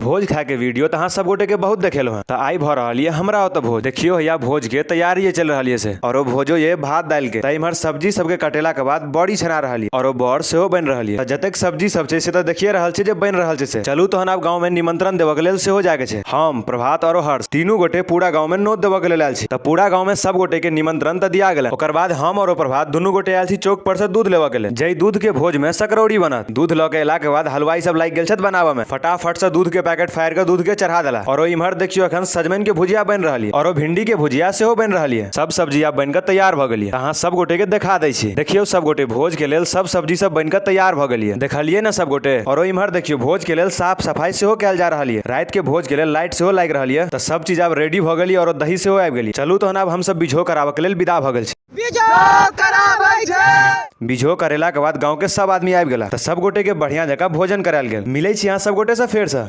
भोज खाए के वीडियो तो सब गोटे के बहुत देखेलो है। तो आई भ रही है हमरा तो भोज देखियो या भोज के तैयारी चल रही है से और वो भोजो ये भात दाल के इमहर सब्जी सबके कटेला के बाद बड़ी छना रही और वो बड़ से बन रही है। जतेक सब्जी सब छे से तो देखिए रहल छे जे बन रहल छे से चलू तो अब गाँव में निमंत्रण देवे के लेल से हो जाके छे। हम प्रभात और हर्ष तीनों गोटे पूरा गाँव में नोत देवे के लेल आयल छी। तो पूरा गाँव में सब गोटे के निमंत्रण तो दिया गेल। ओकर बाद हम और प्रभात दोनों गोटे आयल छी चौक पर से दूध लेवे के लेल। जय दूध के भोज में सकरौड़ी बनत। दूध ल के अला के बाद हलवाई सब लाग गेल छत बनावे में। फटाफट से दूध के पैकेट फायर के दूध के चढ़ा दिला और इमहर देखियो अखन सजमन के भुजिया बन रही है और भिंडी के भुजिया से बन रही है। सब सब्जी अब बनकर तैयार भ गई है। अहाँ सब गोटे के देखा दै छी। देखियो सब गोटे भोज के लेल सब सब्जी सब बनकर तैयार भ गई है। देखलिए ना सब गोटे। और इमहर देखियो भोज के लेल साफ सफाई से कैल जा रही है। रात के भोज के लेल लाइट से लाग रही है। तो सब चीज अब रेडी भ गई और दही से आबि गेली। चलू तो अब हम सब बिझो करावे के लेल विदा भ गेल छी। बिझो करेला के बाद गाँव के सब आदमी आबि गेला। तो सब गोटे के बढ़िया जगह भोजन करायल गेल। मिले छी यहाँ सब गोटे से फेर से।